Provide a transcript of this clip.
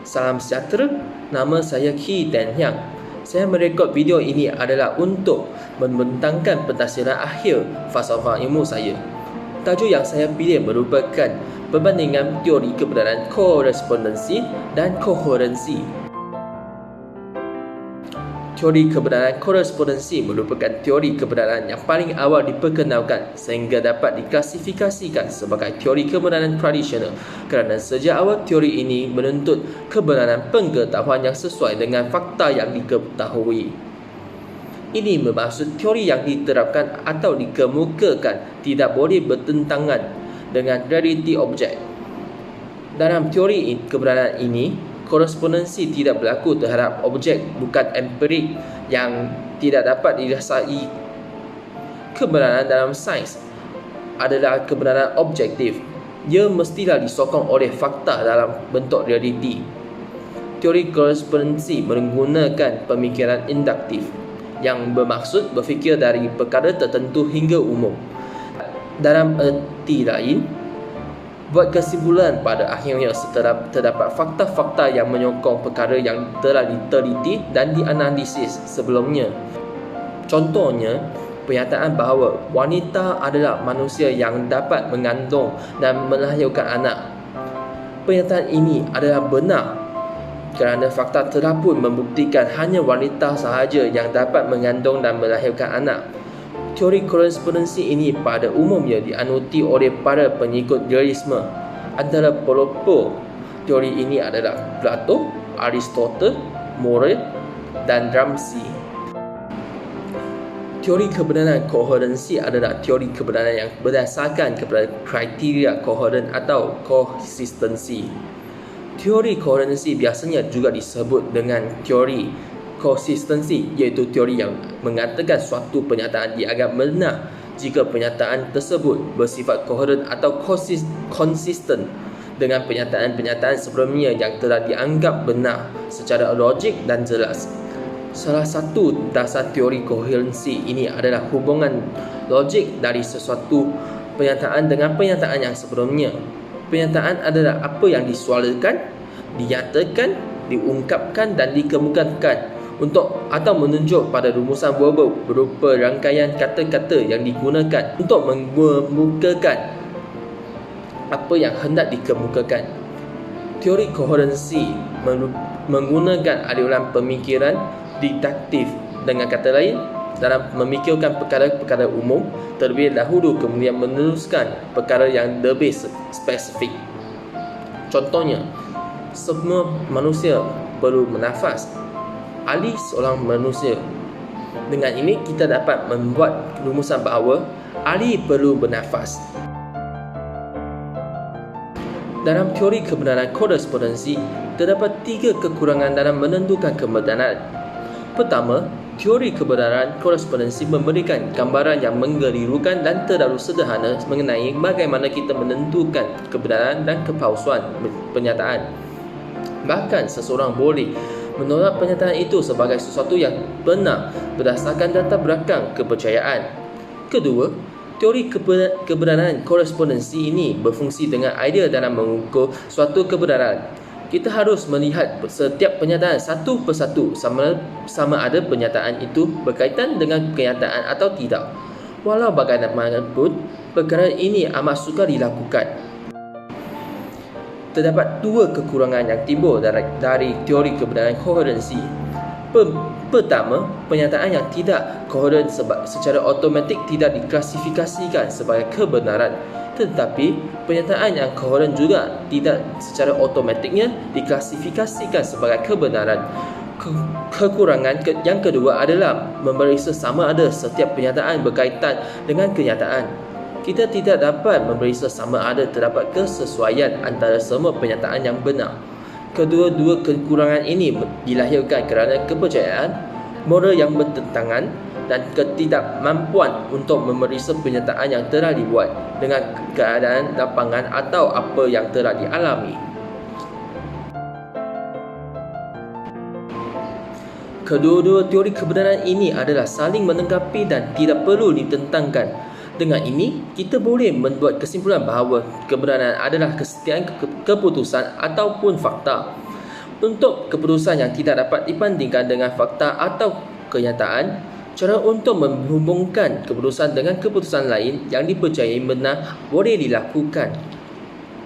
Salam sejahtera, nama saya Ki Tan Hyang. Saya merekod video ini adalah untuk membentangkan pentafsiran akhir falsafah ilmu saya. Tajuk yang saya pilih merupakan perbandingan teori kebenaran korespondensi dan koherensi. Teori kebenaran korespondensi merupakan teori kebenaran yang paling awal diperkenalkan sehingga dapat diklasifikasikan sebagai teori kebenaran tradisional kerana sejak awal teori ini menuntut kebenaran pengetahuan yang sesuai dengan fakta yang diketahui. Ini bermaksud teori yang diterapkan atau dikemukakan tidak boleh bertentangan dengan realiti objek. Dalam teori kebenaran ini, korespondensi tidak berlaku terhadap objek bukan empirik yang tidak dapat dirasai. Kebenaran dalam sains adalah kebenaran objektif. Ia mestilah disokong oleh fakta dalam bentuk realiti. Teori korespondensi menggunakan pemikiran induktif yang bermaksud berfikir dari perkara tertentu hingga umum. Dalam erti lain, buat kesimpulan pada akhirnya setelah terdapat fakta-fakta yang menyokong perkara yang telah diteliti dan dianalisis sebelumnya. Contohnya, pernyataan bahawa wanita adalah manusia yang dapat mengandung dan melahirkan anak. Pernyataan ini adalah benar kerana fakta telah pun membuktikan hanya wanita sahaja yang dapat mengandung dan melahirkan anak. Teori korespondensi ini pada umumnya dianuti oleh para pengikut realisme. Antara pelopor teori ini adalah Plato, Aristotle, More dan Ramsey. Teori kebenaran koherensi adalah teori kebenaran yang berdasarkan kepada kriteria koheren atau konsistensi. Teori koherensi biasanya juga disebut dengan teori konsistensi, iaitu teori yang mengatakan suatu pernyataan dianggap benar jika pernyataan tersebut bersifat koheren atau konsisten dengan pernyataan-pernyataan sebelumnya yang telah dianggap benar secara logik dan jelas. Salah satu dasar teori koherensi ini adalah hubungan logik dari sesuatu pernyataan dengan pernyataan yang sebelumnya. Pernyataan adalah apa yang disuarakan, dinyatakan, diungkapkan dan dikemukakan untuk atau menunjuk pada rumusan verbal berupa rangkaian kata-kata yang digunakan untuk mengemukakan apa yang hendak dikemukakan. Teori koherensi menggunakan aliran pemikiran deduktif. Dengan kata lain, dalam memikirkan perkara-perkara umum terlebih dahulu kemudian meneruskan perkara yang lebih spesifik. Contohnya, semua manusia perlu bernafas. Ali seorang manusia. Dengan ini kita dapat membuat rumusan bahawa Ali perlu bernafas. Dalam teori kebenaran korespondensi, terdapat 3 kekurangan dalam menentukan kebenaran. Pertama, teori kebenaran korespondensi memberikan gambaran yang mengelirukan dan terlalu sederhana mengenai bagaimana kita menentukan kebenaran dan kepalsuan pernyataan. Bahkan seseorang boleh menolak pernyataan itu sebagai sesuatu yang benar berdasarkan latar belakang kepercayaan. Kedua, teori kebenaran korespondensi ini berfungsi dengan idea dalam mengukur suatu kebenaran. Kita harus melihat setiap pernyataan satu persatu sama ada pernyataan itu berkaitan dengan kenyataan atau tidak. Walau bagaimanapun, perkara ini amat sukar dilakukan. Terdapat 2 kekurangan yang timbul dari teori kebenaran koherensi. Pertama, pernyataan yang tidak koheren secara automatik tidak diklasifikasikan sebagai kebenaran, tetapi pernyataan yang koheren juga tidak secara automatiknya diklasifikasikan sebagai kebenaran. Kekurangan yang kedua adalah memeriksa sama ada setiap pernyataan berkaitan dengan kenyataan. Kita tidak dapat memeriksa sama ada terdapat kesesuaian antara semua pernyataan yang benar. Kedua-dua kekurangan ini dilahirkan kerana kepercayaan, moral yang bertentangan dan ketidakmampuan untuk memeriksa pernyataan yang telah dibuat dengan keadaan lapangan atau apa yang telah dialami. Kedua-dua teori kebenaran ini adalah saling melengkapi dan tidak perlu ditentangkan. Dengan ini, kita boleh membuat kesimpulan bahawa kebenaran adalah kesetiaan keputusan ataupun fakta. Untuk keputusan yang tidak dapat dibandingkan dengan fakta atau kenyataan, cara untuk menghubungkan keputusan dengan keputusan lain yang dipercayai benar boleh dilakukan.